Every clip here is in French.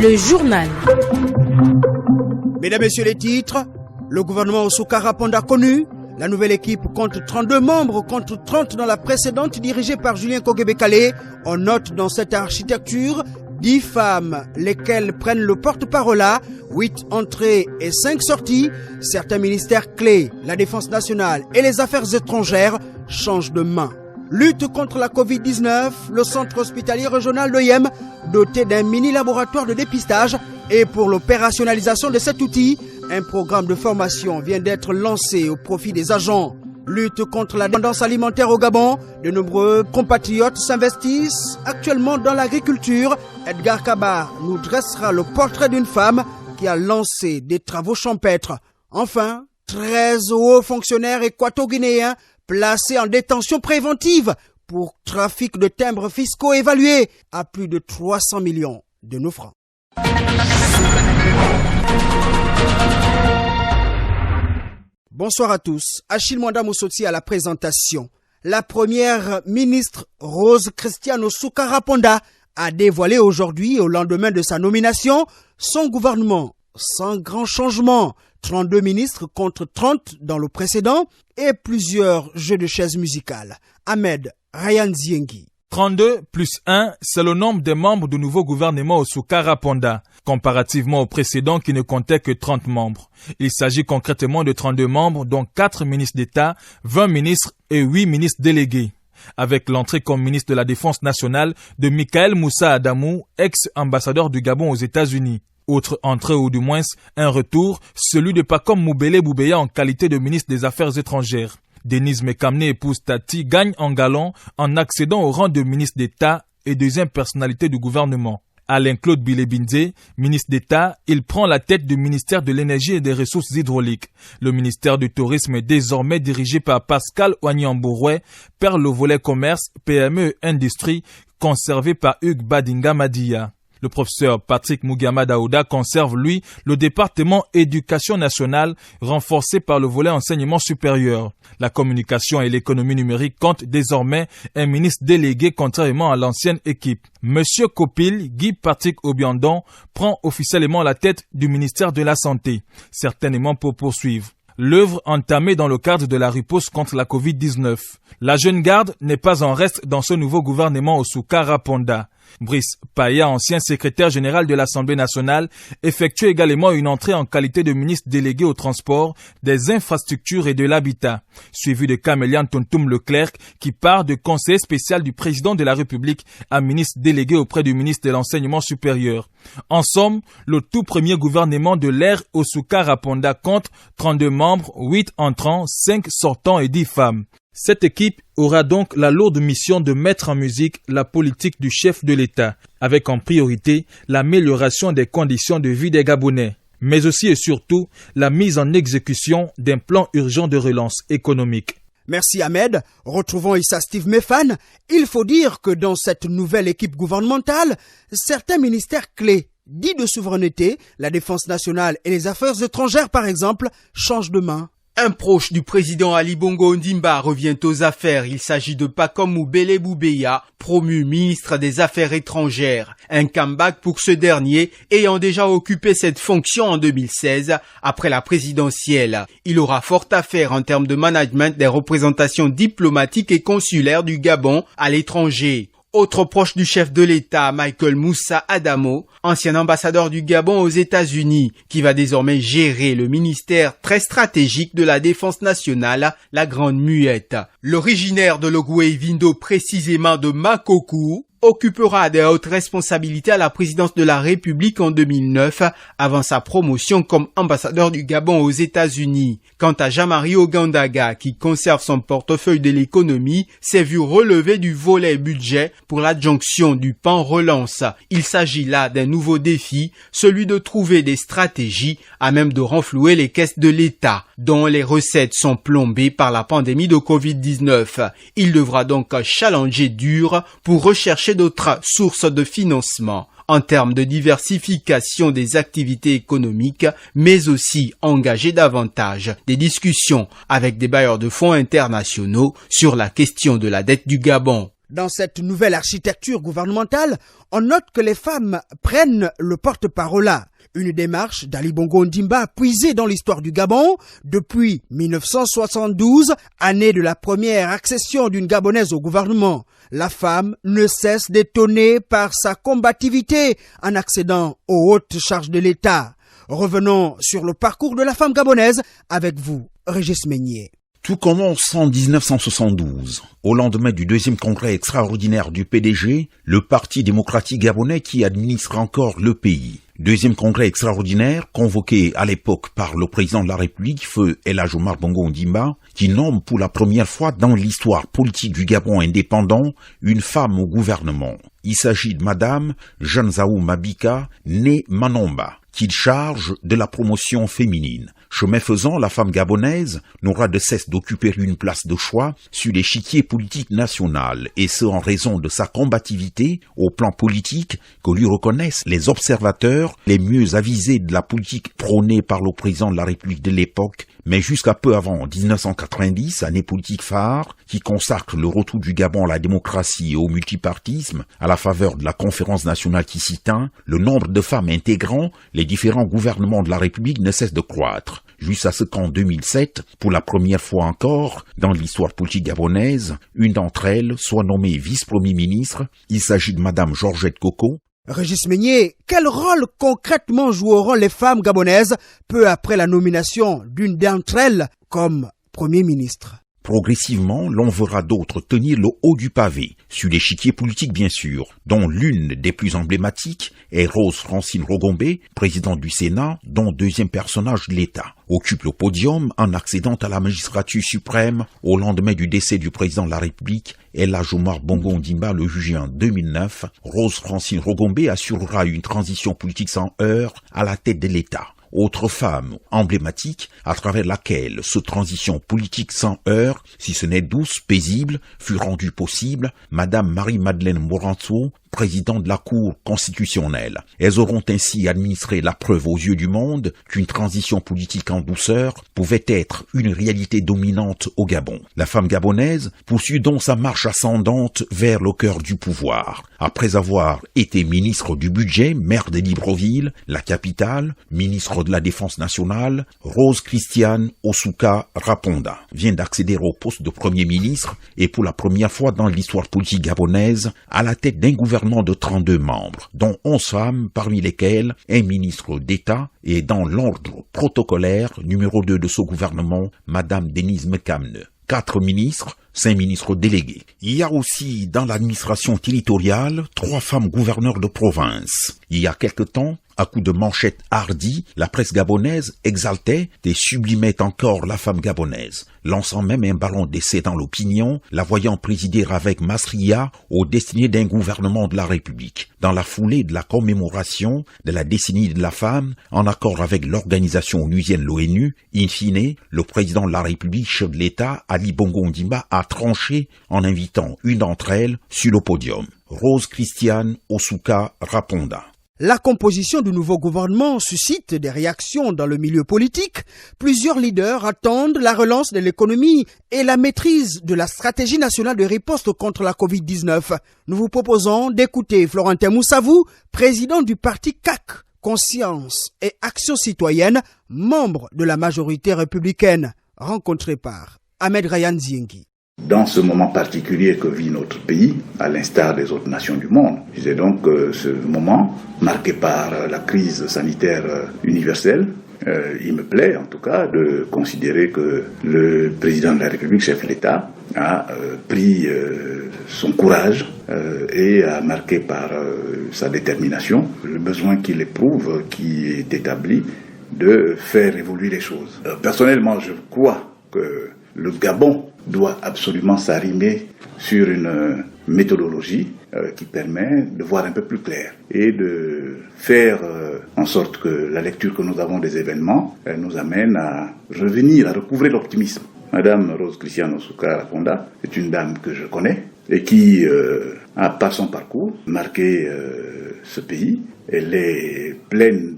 Le journal. Mesdames, Messieurs les titres, le gouvernement Osuka-Raponda connu. La nouvelle équipe compte 32 membres contre 30 dans la précédente dirigée par Julien Kogebekale. On note dans cette architecture 10 femmes, lesquelles prennent le porte-parole, 8 entrées et 5 sorties. Certains ministères clés, la défense nationale et les affaires étrangères, changent de main. Lutte contre la Covid-19, le centre hospitalier régional de Yem, doté d'un mini-laboratoire de dépistage, et pour l'opérationnalisation de cet outil, un programme de formation vient d'être lancé au profit des agents. Lutte contre la dépendance alimentaire au Gabon, de nombreux compatriotes s'investissent actuellement dans l'agriculture. Edgar Kabar nous dressera le portrait d'une femme qui a lancé des travaux champêtres. Enfin, 13 hauts fonctionnaires équato-guinéens placés en détention préventive pour trafic de timbres fiscaux évalués à plus de 300 millions de nos francs. Bonsoir à tous. Achille Mwanda Moussoti à la présentation. La première ministre Rose Christiane Osuka-Raponda a dévoilé aujourd'hui, au lendemain de sa nomination, son gouvernement sans grand changement. 32 ministres contre 30 dans le précédent et plusieurs jeux de chaises musicales. Ahmed Ryan Ziengi. 32 plus 1, c'est le nombre des membres du nouveau gouvernement Osuka-Raponda, comparativement au précédent qui ne comptait que 30 membres. Il s'agit concrètement de 32 membres, dont 4 ministres d'État, 20 ministres et 8 ministres délégués. Avec l'entrée comme ministre de la Défense nationale de Michael Moussa Adamou, ex-ambassadeur du Gabon aux États-Unis. Autre entrée ou du moins un retour, celui de Pacom Moubele Boubeya en qualité de ministre des Affaires étrangères. Denise Mekamne, épouse Tati, gagne en galant en accédant au rang de ministre d'État et deuxième personnalité du gouvernement. Alain-Claude Bilebindé, ministre d'État, il prend la tête du ministère de l'Énergie et des Ressources hydrauliques. Le ministère du Tourisme est désormais dirigé par Pascal Ouagnan-Bourrouet, perd le volet commerce, PME et industrie, conservé par Hugues Badinga Madia. Le professeur Patrick Mugama Daouda conserve, lui, le département éducation nationale, renforcé par le volet enseignement supérieur. La communication et l'économie numérique comptent désormais un ministre délégué contrairement à l'ancienne équipe. Monsieur Kopil, Guy Patrick Obiandon, prend officiellement la tête du ministère de la Santé, certainement pour poursuivre l'œuvre entamée dans le cadre de la riposte contre la Covid-19. La jeune garde n'est pas en reste dans ce nouveau gouvernement Osuka-Raponda. Brice Paya, ancien secrétaire général de l'Assemblée nationale, effectue également une entrée en qualité de ministre délégué au transport, des infrastructures et de l'habitat, suivi de Camélian Tontoum Leclerc, qui part de conseiller spécial du président de la République à ministre délégué auprès du ministre de l'Enseignement supérieur. En somme, le tout premier gouvernement de l'ère Osuka-Raponda compte 32 membres, 8 entrants, 5 sortants et 10 femmes. Cette équipe aura donc la lourde mission de mettre en musique la politique du chef de l'État, avec en priorité l'amélioration des conditions de vie des Gabonais, mais aussi et surtout la mise en exécution d'un plan urgent de relance économique. Merci Ahmed. Retrouvons Issa Steve Mefan. Il faut dire que dans cette nouvelle équipe gouvernementale, certains ministères clés, dits de souveraineté, la défense nationale et les affaires étrangères par exemple, changent de main. Un proche du président Ali Bongo Ondimba revient aux affaires. Il s'agit de Pacom Moubele Boubeya, promu ministre des Affaires étrangères. Un comeback pour ce dernier, ayant déjà occupé cette fonction en 2016, après la présidentielle. Il aura fort à faire en termes de management des représentations diplomatiques et consulaires du Gabon à l'étranger. Autre proche du chef de l'État, Michael Moussa Adamo, ancien ambassadeur du Gabon aux États-Unis, qui va désormais gérer le ministère très stratégique de la Défense nationale, la Grande Muette. L'originaire de Logoué-Vindo, précisément de Makokou, occupera des hautes responsabilités à la présidence de la République en 2009, avant sa promotion comme ambassadeur du Gabon aux États-Unis. Quant à Jean-Marie Ogandaga, qui conserve son portefeuille de l'économie, s'est vu relevé du volet budget pour l'adjonction du pan relance. Il s'agit là d'un nouveau défi, celui de trouver des stratégies à même de renflouer les caisses de l'État, dont les recettes sont plombées par la pandémie de Covid-19. Il devra donc challenger dur pour rechercher d'autres sources de financement en termes de diversification des activités économiques, mais aussi engager davantage des discussions avec des bailleurs de fonds internationaux sur la question de la dette du Gabon. Dans cette nouvelle architecture gouvernementale, on note que les femmes prennent le porte-parole. Une démarche d'Ali Bongo Ondimba puisée dans l'histoire du Gabon depuis 1972, année de la première accession d'une Gabonaise au gouvernement. La femme ne cesse d'étonner par sa combativité en accédant aux hautes charges de l'État. Revenons sur le parcours de la femme gabonaise avec vous, Régis Meignier. Tout commence en 1972, au lendemain du deuxième congrès extraordinaire du PDG, le Parti démocratique gabonais qui administre encore le pays. Deuxième congrès extraordinaire, convoqué à l'époque par le président de la République, feu El Hadj Omar Bongo Ondimba, qui nomme pour la première fois dans l'histoire politique du Gabon indépendant une femme au gouvernement. Il s'agit de Madame Janzaou Mabika, née Manomba, qu'il charge de la promotion féminine. Chemin faisant, la femme gabonaise n'aura de cesse d'occuper une place de choix sur l'échiquier politique national, et ce en raison de sa combativité au plan politique que lui reconnaissent les observateurs les mieux avisés de la politique prônée par le président de la République de l'époque, mais jusqu'à peu avant 1990, année politique phare qui consacre le retour du Gabon à la démocratie et au multipartisme, à la faveur de la conférence nationale qui s'y tint, le nombre de femmes intégrant les différents gouvernements de la République ne cesse de croître, jusqu'à ce qu'en 2007, pour la première fois encore dans l'histoire politique gabonaise, une d'entre elles soit nommée vice-premier ministre. Il s'agit de Madame Georgette Koko. Régis Meignier, quel rôle concrètement joueront les femmes gabonaises peu après la nomination d'une d'entre elles comme Premier ministre? Progressivement, l'on verra d'autres tenir le haut du pavé, sur l'échiquier politique bien sûr, dont l'une des plus emblématiques est Rose Francine Rogombé, présidente du Sénat, dont deuxième personnage de l'État, occupe le podium en accédant à la magistrature suprême au lendemain du décès du président de la République, El Hadj Omar Bongo Ondimba le jugé en 2009. Rose Francine Rogombé assurera une transition politique sans heurts à la tête de l'État. Autre femme emblématique à travers laquelle cette transition politique sans heurts, si ce n'est douce, paisible, fut rendue possible, Madame Marie-Madeleine Moranto, présidente de la Cour constitutionnelle. Elles auront ainsi administré la preuve aux yeux du monde qu'une transition politique en douceur pouvait être une réalité dominante au Gabon. La femme gabonaise poursuit donc sa marche ascendante vers le cœur du pouvoir. Après avoir été ministre du budget, maire de Libreville, la capitale, ministre de la Défense nationale, Rose Christiane Osuka Raponda vient d'accéder au poste de Premier ministre et pour la première fois dans l'histoire politique gabonaise à la tête d'un gouvernement de 32 membres, dont 11 femmes, parmi lesquelles un ministre d'État et dans l'ordre protocolaire numéro 2 de ce gouvernement, Madame Denise Mekamne. 4 ministres, 5 ministres délégués. Il y a aussi dans l'administration territoriale 3 femmes gouverneurs de province. Il y a quelque temps, à coups de manchettes hardies, la presse gabonaise exaltait et sublimait encore la femme gabonaise, lançant même un ballon d'essai dans l'opinion, la voyant présider avec Masria aux destinées d'un gouvernement de la République. Dans la foulée de la commémoration de la décennie de la femme, en accord avec l'organisation onusienne l'ONU, in fine, le président de la République, chef de l'État, Ali Bongo Ondimba, a tranché en invitant une d'entre elles sur le podium, Rose Christiane Osuka Raponda. La composition du nouveau gouvernement suscite des réactions dans le milieu politique. Plusieurs leaders attendent la relance de l'économie et la maîtrise de la stratégie nationale de riposte contre la Covid-19. Nous vous proposons d'écouter Florentin Moussavou, président du parti CAC, Conscience et Action citoyenne, membre de la majorité républicaine, rencontré par Ahmed Ryan Ziengi. Dans ce moment particulier que vit notre pays, à l'instar des autres nations du monde, c'est donc ce moment marqué par la crise sanitaire universelle. Il me plaît en tout cas de considérer que le président de la République, chef de l'État, a pris son courage et a marqué par sa détermination le besoin qu'il éprouve, qui est établi, de faire évoluer les choses. Personnellement, je crois que le Gabon doit absolument s'arrimer sur une méthodologie qui permet de voir un peu plus clair et de faire en sorte que la lecture que nous avons des événements nous amène à revenir, à recouvrer l'optimisme. Madame Rose Christiane Osuka Raponda est une dame que je connais et qui a par son parcours marqué ce pays. Elle est pleine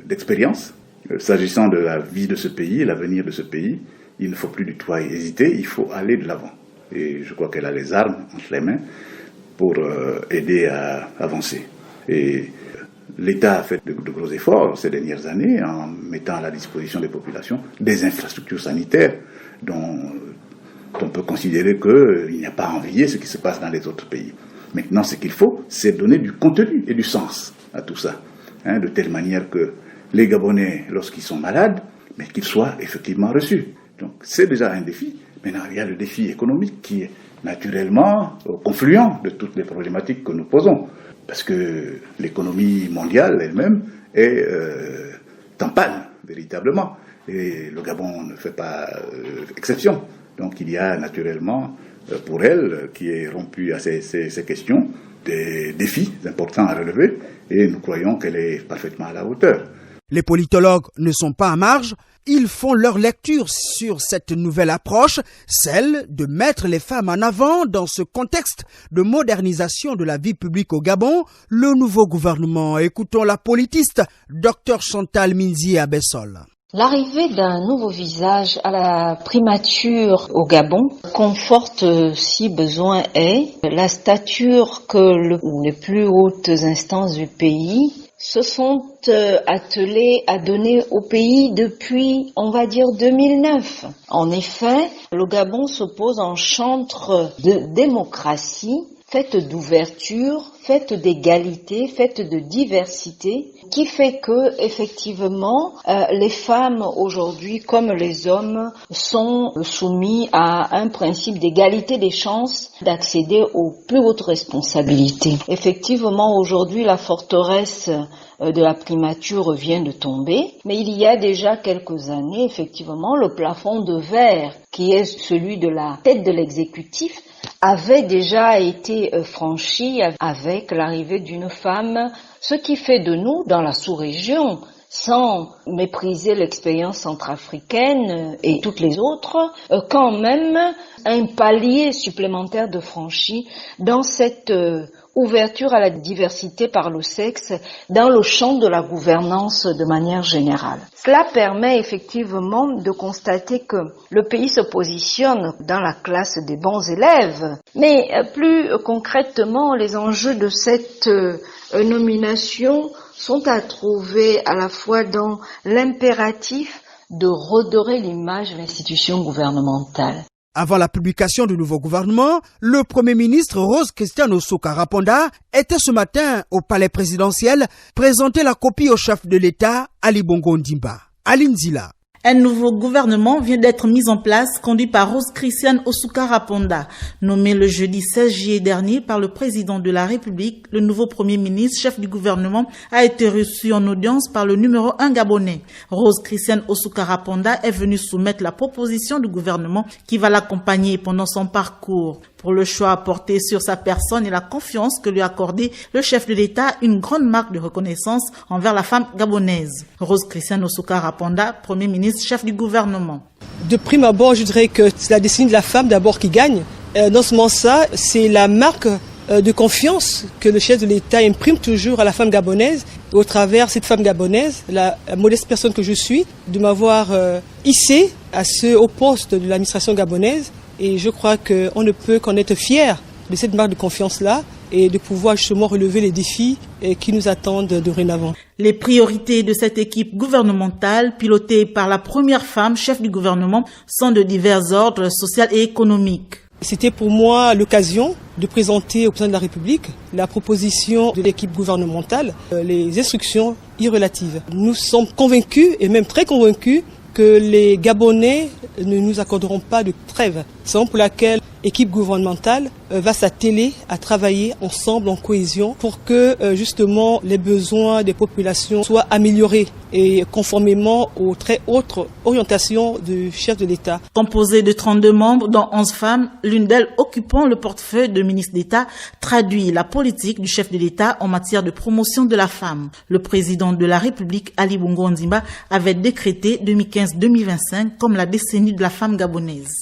d'expérience. S'agissant de la vie de ce pays, l'avenir de ce pays, il ne faut plus du tout hésiter, il faut aller de l'avant. et je crois qu'elle a les armes entre les mains pour aider à avancer. Et l'État a fait de gros efforts ces dernières années en mettant à la disposition des populations des infrastructures sanitaires dont on peut considérer qu'il n'y a pas à envier ce qui se passe dans les autres pays. Maintenant, ce qu'il faut, c'est donner du contenu et du sens à tout ça, de telle manière que les Gabonais, lorsqu'ils sont malades, mais qu'ils soient effectivement reçus. Donc c'est déjà un défi. Maintenant, il y a le défi économique qui est naturellement confluent de toutes les problématiques que nous posons. Parce que l'économie mondiale elle-même est en panne, véritablement. Et le Gabon ne fait pas exception. Donc il y a naturellement, pour elle, qui est rompue à ces questions, des défis importants à relever. Et nous croyons qu'elle est parfaitement à la hauteur. Les politologues ne sont pas à marge, ils font leur lecture sur cette nouvelle approche, celle de mettre les femmes en avant dans ce contexte de modernisation de la vie publique au Gabon, le nouveau gouvernement. Écoutons la politiste, Dr Chantal Minzi Abessol. L'arrivée d'un nouveau visage à la primature au Gabon conforte, si besoin est, la stature que les plus hautes instances du pays se sont attelés à donner au pays depuis, on va dire, 2009. En effet, le Gabon se pose en chantre de démocratie, faite d'ouverture, faite d'égalité, faite de diversité, qui fait que, effectivement, les femmes aujourd'hui, comme les hommes, sont soumis à un principe d'égalité des chances d'accéder aux plus hautes responsabilités. Effectivement, aujourd'hui, la forteresse de la primature vient de tomber, mais il y a déjà quelques années, effectivement, le plafond de verre, qui est celui de la tête de l'exécutif, avait déjà été franchi avec l'arrivée d'une femme, ce qui fait de nous, dans la sous-région, sans mépriser l'expérience centrafricaine et toutes les autres, quand même un palier supplémentaire de franchi dans cette ouverture à la diversité par le sexe dans le champ de la gouvernance de manière générale. Cela permet effectivement de constater que le pays se positionne dans la classe des bons élèves, mais plus concrètement, les enjeux de cette nomination sont à trouver à la fois dans l'impératif de redorer l'image de l'institution gouvernementale. Avant la publication du nouveau gouvernement, le Premier ministre Rose Christian Osuka-Raponda était ce matin au palais présidentiel présenter la copie au chef de l'État, Ali Bongo Ondimba. Aline Zila. Un nouveau gouvernement vient d'être mis en place, conduit par Rose Christian Osuka-Raponda. Nommé le jeudi 16 juillet dernier par le président de la République, le nouveau premier ministre, chef du gouvernement, a été reçu en audience par le numéro 1 gabonais. Rose Christian Osuka-Raponda est venu soumettre la proposition du gouvernement qui va l'accompagner pendant son parcours. Pour le choix porté sur sa personne et la confiance que lui a accordé le chef de l'État, une grande marque de reconnaissance envers la femme gabonaise. Rose Christian Osuka-Raponda, premier ministre, chef du gouvernement. De prime abord, je dirais que c'est la destinée de la femme d'abord qui gagne. Dans ce sens-là, c'est la marque de confiance que le chef de l'État imprime toujours à la femme gabonaise. Au travers de cette femme gabonaise, la modeste personne que je suis, de m'avoir hissé à ce haut poste de l'administration gabonaise. Et je crois qu'on ne peut qu'en être fier de cette marque de confiance-là et de pouvoir justement relever les défis qui nous attendent dorénavant. Les priorités de cette équipe gouvernementale, pilotée par la première femme chef du gouvernement, sont de divers ordres social et économiques. C'était pour moi l'occasion de présenter au président de la République la proposition de l'équipe gouvernementale, les instructions irrelatives. Nous sommes convaincus, et même très convaincus, que les Gabonais ne nous accorderont pas de trêve. C'est pour laquelle l'équipe gouvernementale va s'atteler à travailler ensemble en cohésion pour que justement les besoins des populations soient améliorés et conformément aux très hautes orientations du chef de l'État. Composé de 32 membres, dont 11 femmes, l'une d'elles occupant le portefeuille de ministre d'État, traduit la politique du chef de l'État en matière de promotion de la femme. Le président de la République, Ali Bongo Ondimba, avait décrété 2015-2025 comme la décennie de la femme gabonaise.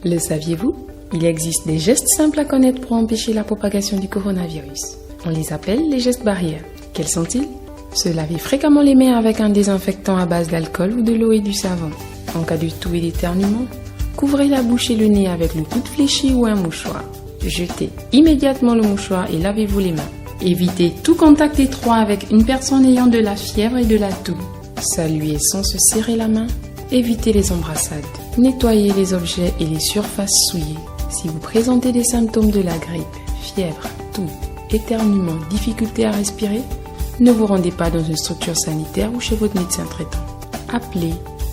Le saviez-vous ? Il existe des gestes simples à connaître pour empêcher la propagation du coronavirus. On les appelle les gestes barrières. Quels sont-ils ? Se laver fréquemment les mains avec un désinfectant à base d'alcool ou de l'eau et du savon. En cas de toux et d'éternuement, couvrez la bouche et le nez avec le coude fléchi ou un mouchoir. Jetez immédiatement le mouchoir et lavez-vous les mains. Évitez tout contact étroit avec une personne ayant de la fièvre et de la toux. Saluez sans se serrer la main. Évitez les embrassades. Nettoyez les objets et les surfaces souillées. Si vous présentez des symptômes de la grippe, fièvre, toux, éternuement, difficulté à respirer, ne vous rendez pas dans une structure sanitaire ou chez votre médecin traitant. Appelez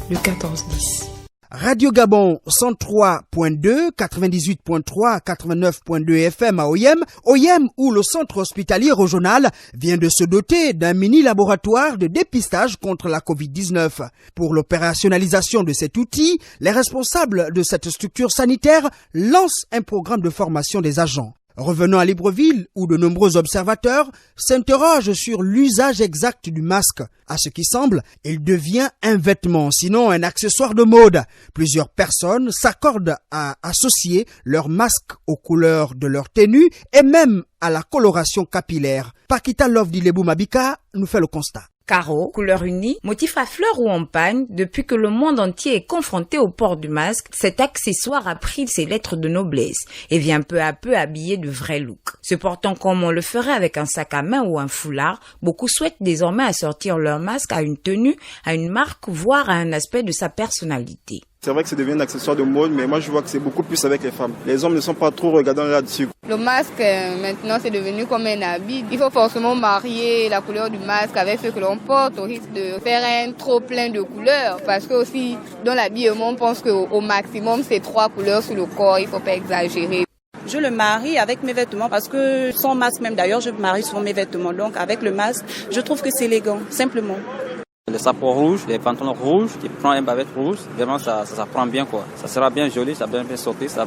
le 1410. Radio Gabon 103.2, 98.3, 89.2 FM à Oyem où le centre hospitalier régional vient de se doter d'un mini-laboratoire de dépistage contre la Covid-19. Pour l'opérationnalisation de cet outil, les responsables de cette structure sanitaire lancent un programme de formation des agents. Revenons à Libreville, où de nombreux observateurs s'interrogent sur l'usage exact du masque. À ce qui semble, il devient un vêtement, sinon un accessoire de mode. Plusieurs personnes s'accordent à associer leur masque aux couleurs de leur tenue et même à la coloration capillaire. Pakita Love Dilebou Mabika nous fait le constat. Carreaux, couleur unie, motif à fleurs ou en pagne, depuis que le monde entier est confronté au port du masque, cet accessoire a pris ses lettres de noblesse et vient peu à peu habiller de vrais looks. Se portant comme on le ferait avec un sac à main ou un foulard, beaucoup souhaitent désormais assortir leur masque à une tenue, à une marque, voire à un aspect de sa personnalité. C'est vrai que c'est devenu un accessoire de mode, mais moi je vois que c'est beaucoup plus avec les femmes. Les hommes ne sont pas trop regardants là-dessus. Le masque, maintenant, c'est devenu comme un habit. Il faut forcément marier la couleur du masque avec ce que l'on porte, au risque de faire un trop plein de couleurs. Parce que aussi, dans l'habillement, on pense qu'au maximum, c'est 3 couleurs sur le corps, il ne faut pas exagérer. Je le marie avec mes vêtements parce que sans masque même d'ailleurs, je marie sur mes vêtements. Donc avec le masque, je trouve que c'est élégant, simplement. Les sapots rouges, les pantalons rouges, qui prend une bavette rouge, vraiment ça prend bien quoi. Ça sera bien joli, ça va bien sortir, ça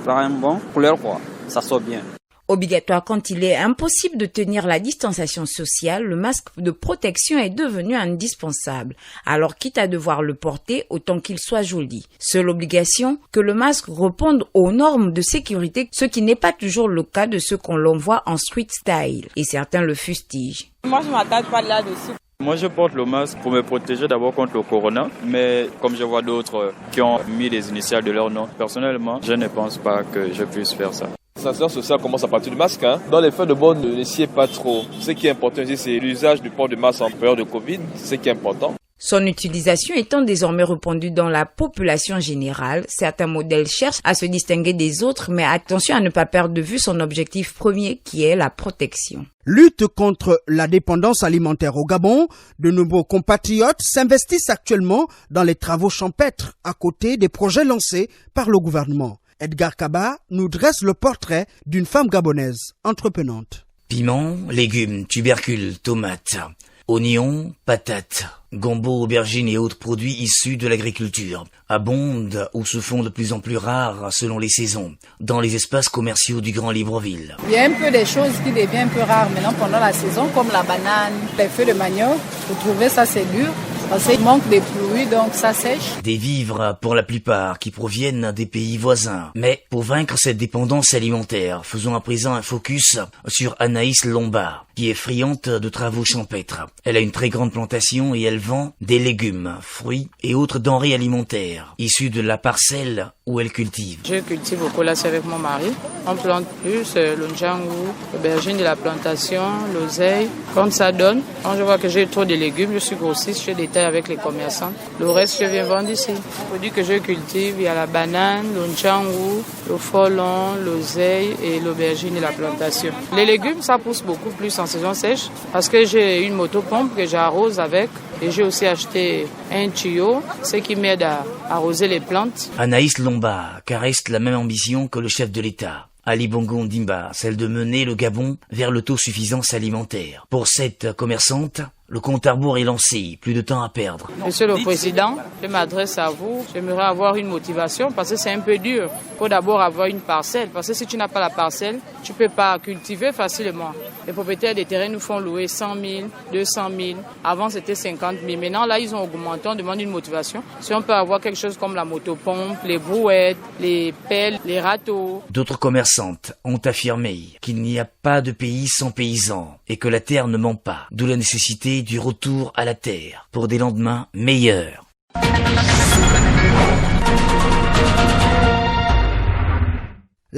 prend une bonne couleur quoi, ça sort bien. Obligatoire quand il est impossible de tenir la distanciation sociale, le masque de protection est devenu indispensable. Alors quitte à devoir le porter, autant qu'il soit joli. Seule obligation, que le masque réponde aux normes de sécurité, ce qui n'est pas toujours le cas de ceux qu'on l'envoie en street style. Et certains le fustigent. Moi je m'attaque pas là-dessus. Moi, je porte le masque pour me protéger d'abord contre le corona, mais comme je vois d'autres qui ont mis les initiales de leur nom, personnellement, je ne pense pas que je puisse faire ça. La distanciation sociale commence à partir du masque. Dans les faits de bord, ne sied pas trop. Ce qui est important ici, c'est l'usage du port du masque en période de Covid, c'est ce qui est important. Son utilisation étant désormais répandue dans la population générale, certains modèles cherchent à se distinguer des autres, mais attention à ne pas perdre de vue son objectif premier qui est la protection. Lutte contre la dépendance alimentaire au Gabon, de nombreux compatriotes s'investissent actuellement dans les travaux champêtres à côté des projets lancés par le gouvernement. Edgar Kaba nous dresse le portrait d'une femme gabonaise entreprenante. Piments, légumes, tubercules, tomates, oignons, patates, gombo, aubergines et autres produits issus de l'agriculture abondent ou se font de plus en plus rares selon les saisons dans les espaces commerciaux du Grand Libreville. Il y a un peu des choses qui deviennent un peu rares maintenant pendant la saison, comme la banane, les feuilles de manioc. Vous trouvez ça c'est dur parce qu'il manque des pluies, donc ça sèche. Des vivres pour la plupart qui proviennent des pays voisins. Mais pour vaincre cette dépendance alimentaire, faisons à présent un focus sur Anaïs Lombard, qui est friande de travaux champêtres. Elle a une très grande plantation et elle vend des légumes, fruits et autres denrées alimentaires issus de la parcelle où elle cultive. Je cultive au colasse avec mon mari. On plante plus le njangou, l'aubergine de la plantation, l'oseille. Quand ça donne, quand je vois que j'ai trop de légumes, je suis grossiste, je détaille avec les commerçants. Le reste, je viens vendre ici. Les produits que je cultive, il y a la banane, le njangou, le folon, l'oseille et l'aubergine de la plantation. Les légumes, ça pousse beaucoup plus en saison sèche parce que j'ai une motopompe que j'arrose avec. Et j'ai aussi acheté un tuyau, ce qui m'aide à arroser les plantes. Anaïs Lombard caresse la même ambition que le chef de l'État, Ali Bongo Ondimba, celle de mener le Gabon vers l'autosuffisance alimentaire. Pour cette commerçante, le compte à rebours est lancé, plus de temps à perdre. Monsieur le Président, je m'adresse à vous. J'aimerais avoir une motivation parce que c'est un peu dur. Il faut d'abord avoir une parcelle parce que si tu n'as pas la parcelle, tu ne peux pas cultiver facilement. Les propriétaires des terrains nous font louer 100 000, 200 000. Avant, c'était 50 000. Maintenant, là, ils ont augmenté. On demande une motivation. Si on peut avoir quelque chose comme la motopompe, les brouettes, les pelles, les râteaux. D'autres commerçantes ont affirmé qu'il n'y a pas de pays sans paysans et que la terre ne ment pas. D'où la nécessité du retour à la terre pour des lendemains meilleurs.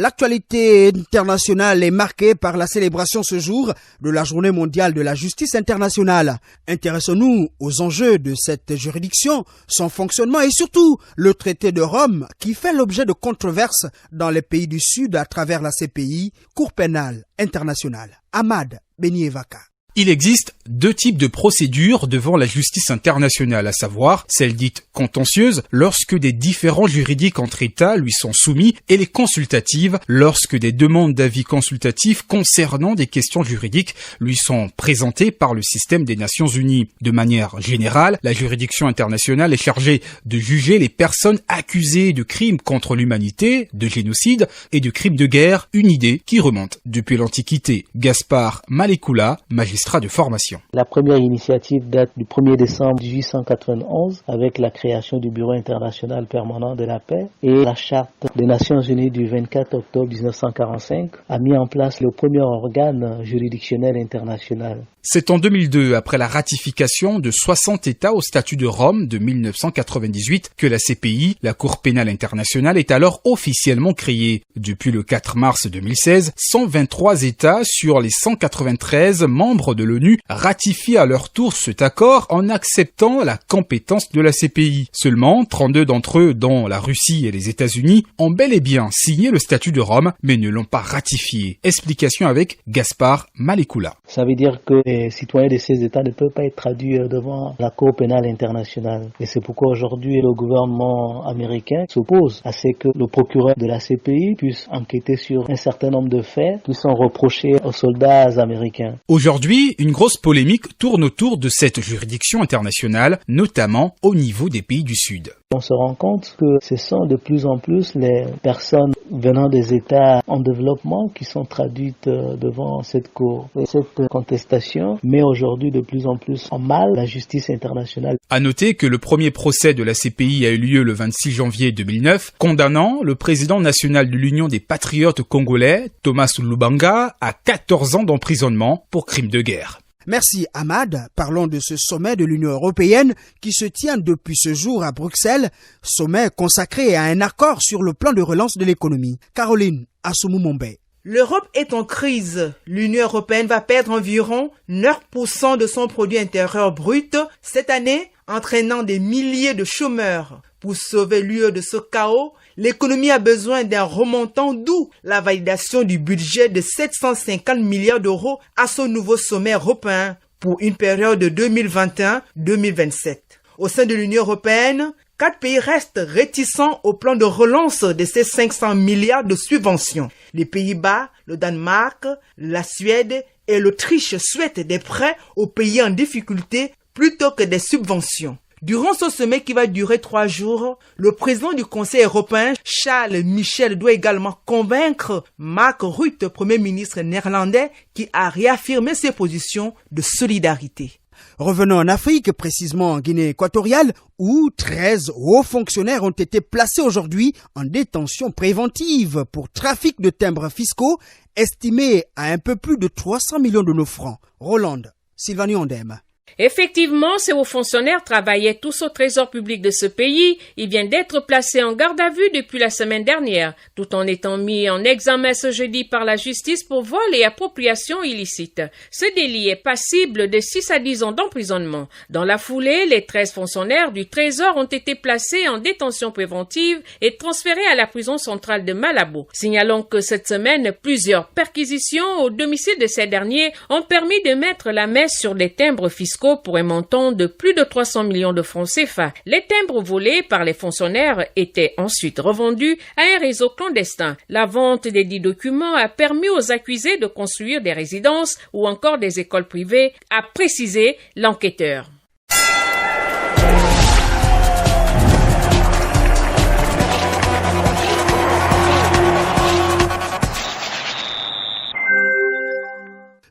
L'actualité internationale est marquée par la célébration ce jour de la Journée mondiale de la justice internationale. Intéressons-nous aux enjeux de cette juridiction, son fonctionnement et surtout le traité de Rome qui fait l'objet de controverses dans les pays du Sud à travers la CPI, Cour pénale internationale. Ahmad Benievaka. Il existe deux types de procédures devant la justice internationale, à savoir celle dite contentieuse lorsque des différends juridiques entre États lui sont soumis et les consultatives lorsque des demandes d'avis consultatifs concernant des questions juridiques lui sont présentées par le système des Nations Unies. De manière générale, la juridiction internationale est chargée de juger les personnes accusées de crimes contre l'humanité, de génocide et de crimes de guerre, une idée qui remonte depuis l'Antiquité. Gaspard Malekula, magistrat de formation. La première initiative date du 1er décembre 1891 avec la création du Bureau international permanent de la paix et la Charte des Nations Unies du 24 octobre 1945 a mis en place le premier organe juridictionnel international. C'est en 2002, après la ratification de 60 États au statut de Rome de 1998, que la CPI, la Cour pénale internationale, est alors officiellement créée. Depuis le 4 mars 2016, 123 États sur les 193 membres de l'ONU ratifient à leur tour cet accord en acceptant la compétence de la CPI. Seulement, 32 d'entre eux, dont la Russie et les États-Unis, ont bel et bien signé le statut de Rome, mais ne l'ont pas ratifié. Explication avec Gaspard Malekula. Ça veut dire que les citoyens de ces États ne peuvent pas être traduits devant la Cour pénale internationale. Et c'est pourquoi aujourd'hui le gouvernement américain s'oppose à ce que le procureur de la CPI puisse enquêter sur un certain nombre de faits qui sont reprochés aux soldats américains. Aujourd'hui, une grosse polémique tourne autour de cette juridiction internationale, notamment au niveau des pays du Sud. On se rend compte que ce sont de plus en plus les personnes venant des États en développement qui sont traduites devant cette cour. Et cette contestation met aujourd'hui de plus en plus en mal la justice internationale. À noter que le premier procès de la CPI a eu lieu le 26 janvier 2009, condamnant le président national de l'Union des patriotes congolais, Thomas Lubanga, à 14 ans d'emprisonnement pour crimes de guerre. Merci Ahmad. Parlons de ce sommet de l'Union européenne qui se tient depuis ce jour à Bruxelles, sommet consacré à un accord sur le plan de relance de l'économie. Caroline Assoumou-Mombe. L'Europe est en crise. L'Union européenne va perdre environ 9% de son produit intérieur brut cette année, entraînant des milliers de chômeurs. Pour sauver l'UE de ce chaos, l'économie a besoin d'un remontant, d'où la validation du budget de 750 milliards d'euros à ce nouveau sommet européen pour une période de 2021-2027. Au sein de l'Union européenne, 4 pays restent réticents au plan de relance de ces 500 milliards de subventions. Les Pays-Bas, le Danemark, la Suède et l'Autriche souhaitent des prêts aux pays en difficulté plutôt que des subventions. Durant ce sommet qui va durer 3 jours, le président du Conseil européen, Charles Michel, doit également convaincre Mark Rutte, Premier ministre néerlandais, qui a réaffirmé ses positions de solidarité. Revenons en Afrique, précisément en Guinée équatoriale, où 13 hauts fonctionnaires ont été placés aujourd'hui en détention préventive pour trafic de timbres fiscaux estimé à un peu plus de 300 millions de nos francs. Roland, Sylvanie Ondem. Effectivement, ces hauts fonctionnaires travaillaient tous au trésor public de ce pays. Ils viennent d'être placés en garde à vue depuis la semaine dernière, tout en étant mis en examen ce jeudi par la justice pour vol et appropriation illicite. Ce délit est passible de 6 à 10 ans d'emprisonnement. Dans la foulée, les 13 fonctionnaires du trésor ont été placés en détention préventive et transférés à la prison centrale de Malabo. Signalons que cette semaine, plusieurs perquisitions au domicile de ces derniers ont permis de mettre la main sur des timbres fiscaux pour un montant de plus de 300 millions de francs CFA. Les timbres volés par les fonctionnaires étaient ensuite revendus à un réseau clandestin. La vente des dits documents a permis aux accusés de construire des résidences ou encore des écoles privées, a précisé l'enquêteur.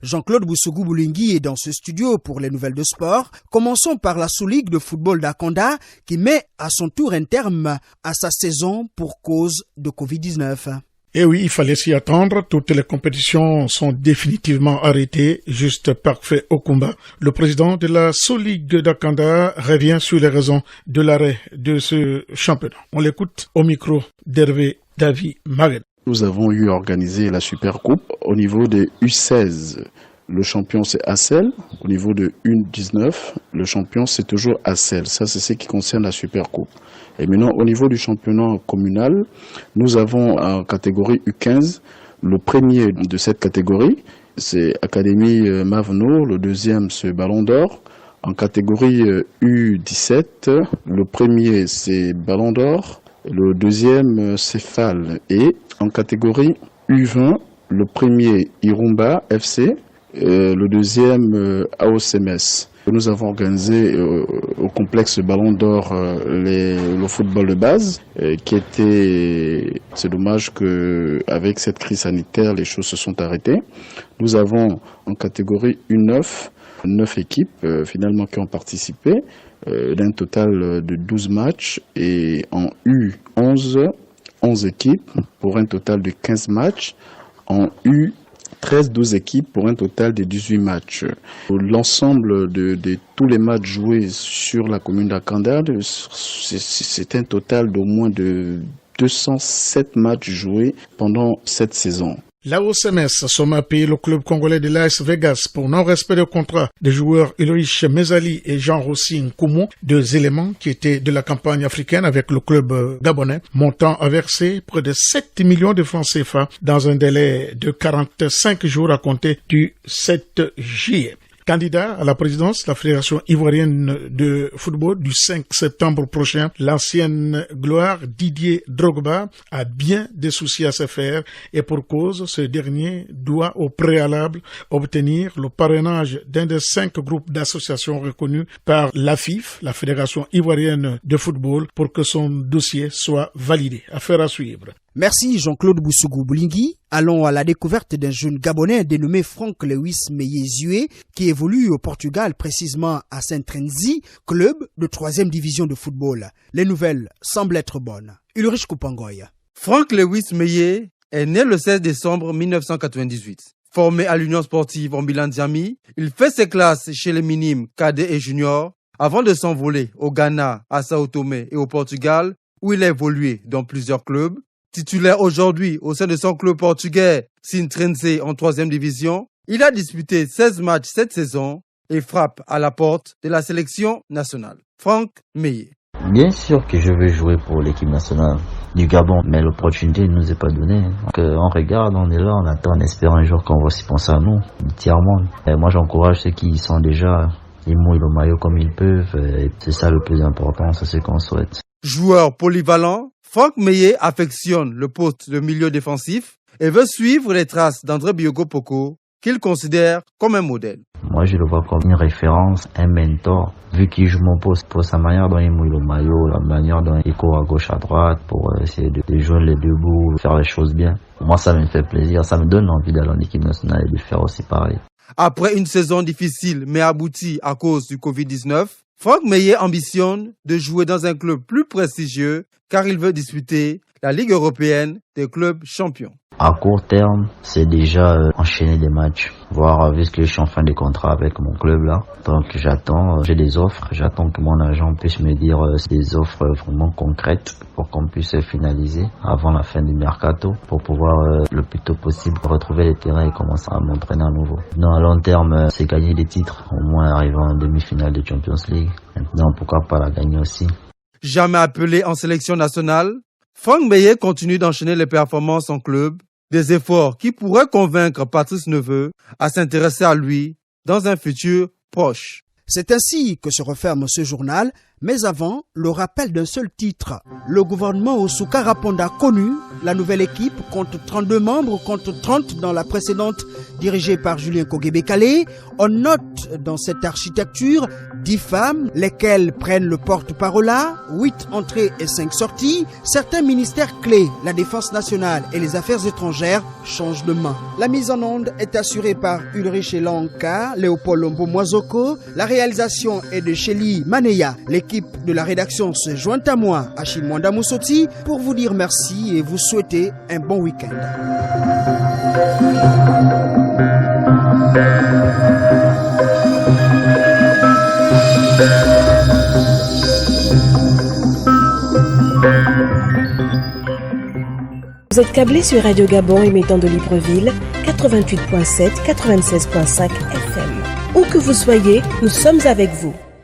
Jean-Claude Boussougou-Boulingui est dans ce studio pour les nouvelles de sport. Commençons par la sous-ligue de football d'Akonda qui met à son tour un terme à sa saison pour cause de Covid-19. Et oui, il fallait s'y attendre. Toutes les compétitions sont définitivement arrêtées. Juste parfait au combat. Le président de la sous-ligue d'Akonda revient sur les raisons de l'arrêt de ce championnat. On l'écoute au micro d'Hervé David Maguen. Nous avons eu organisé la Super Coupe au niveau des U16. Le champion, c'est Assel. Au niveau de U19, le champion, c'est toujours Assel. Ça, c'est ce qui concerne la Super Coupe. Et maintenant, au niveau du championnat communal, nous avons en catégorie U15, le premier de cette catégorie, c'est Académie Mavenour. Le deuxième, c'est Ballon d'Or. En catégorie U17, le premier, c'est Ballon d'Or. Le deuxième, c'est FAL. Et en catégorie U20, le premier, Irumba FC. Le deuxième, AOCMS. Nous avons organisé au complexe Ballon d'Or le football de base, c'est dommage que avec cette crise sanitaire, les choses se sont arrêtées. Nous avons en catégorie U9, 9 équipes finalement qui ont participé, d'un total de 12 matchs, et en U11, 11 équipes pour un total de 15 matchs. En U13, 12 équipes pour un total de 18 matchs. L'ensemble de tous les matchs joués sur la commune d'Akanda, c'est un total d'au moins de 207 matchs joués pendant cette saison. L'AOCMS somme à payer le club congolais de l'AS Vegas pour non-respect de contrat des joueurs Ulrich Mezali et Jean-Rossi Nkoumou, deux éléments qui étaient de la campagne africaine avec le club gabonais, montant à verser près de 7 millions de francs CFA dans un délai de 45 jours à compter du 7 juillet. Candidat à la présidence, la Fédération ivoirienne de football du 5 septembre prochain, l'ancienne gloire Didier Drogba a bien des soucis à se faire, et pour cause, ce dernier doit au préalable obtenir le parrainage d'un des 5 groupes d'associations reconnus par l'AFIF, la Fédération ivoirienne de football, pour que son dossier soit validé. Affaire à suivre. Merci Jean-Claude Boussougou-Boulingui. Allons à la découverte d'un jeune Gabonais dénommé Franck Lewis Meyezue qui évolue au Portugal, précisément à Saint-Trenzi, club de 3e division de football. Les nouvelles semblent être bonnes. Ulrich Kupangoy. Franck Lewis Meye est né le 16 décembre 1998. Formé à l'Union sportive Ambilandiami, il fait ses classes chez les minimes, cadets et juniors avant de s'envoler au Ghana, à Sao Tomé et au Portugal, où il a évolué dans plusieurs clubs. Titulaire aujourd'hui au sein de son club portugais, Saint-Trenzi en 3e division, il a disputé 16 matchs cette saison et frappe à la porte de la sélection nationale. Franck Meye. Bien sûr que je veux jouer pour l'équipe nationale du Gabon, mais l'opportunité ne nous est pas donnée. On regarde, on est là, on attend, on espère un jour qu'on va s'y penser à nous, du tiers-monde. Et moi j'encourage ceux qui y sont déjà, ils mouillent le maillot comme ils peuvent, et c'est ça le plus important, c'est ce qu'on souhaite. Joueur polyvalent, Franck Meye affectionne le poste de milieu défensif et veut suivre les traces d'André Biogo Poko, qu'il considère comme un modèle. Moi, je le vois comme une référence, un mentor, vu qu'il joue mon poste pour sa manière dont il mouille le maillot, la manière dont il court à gauche, à droite, pour essayer de jouer les deux bouts, faire les choses bien. Moi, ça me fait plaisir, ça me donne envie d'aller en équipe nationale et de faire aussi pareil. Après une saison difficile mais aboutie à cause du Covid-19, Franck Meye ambitionne de jouer dans un club plus prestigieux car il veut disputer la Ligue européenne des clubs champions. À court terme, c'est déjà enchaîner des matchs, voir vu que je suis en fin de contrat avec mon club là. Donc j'attends, j'ai des offres, j'attends que mon agent puisse me dire des offres vraiment concrètes pour qu'on puisse finaliser avant la fin du mercato pour pouvoir le plus tôt possible retrouver les terrains et commencer à m'entraîner à nouveau. Non, à long terme, c'est gagner des titres, au moins arriver en demi-finale de Champions League. Maintenant, pourquoi pas la gagner aussi. Jamais appelé en sélection nationale, Franck Meye continue d'enchaîner les performances en club, des efforts qui pourraient convaincre Patrice Neveu à s'intéresser à lui dans un futur proche. C'est ainsi que se referme ce journal, mais avant, le rappel d'un seul titre. Le gouvernement Osuka Raponda a connu, la nouvelle équipe compte 32 membres contre 30 dans la précédente, dirigée par Julien Kogebe-Kalé. On note dans cette architecture 10 femmes, lesquelles prennent le porte-parole, 8 entrées et 5 sorties. Certains ministères clés, la défense nationale et les affaires étrangères, changent de main. La mise en onde est assurée par Ulrich Elanka, Léopold Lombo-Moizoko. La réalisation est de Shelly Maneya. L'équipe de la rédaction se joint à moi, Achille Mwanda Moussoti, pour vous dire merci et vous souhaiter un bon week-end. Vous êtes câblé sur Radio Gabon émettant de Libreville, 88.7, 96.5 FM. Où que vous soyez, nous sommes avec vous.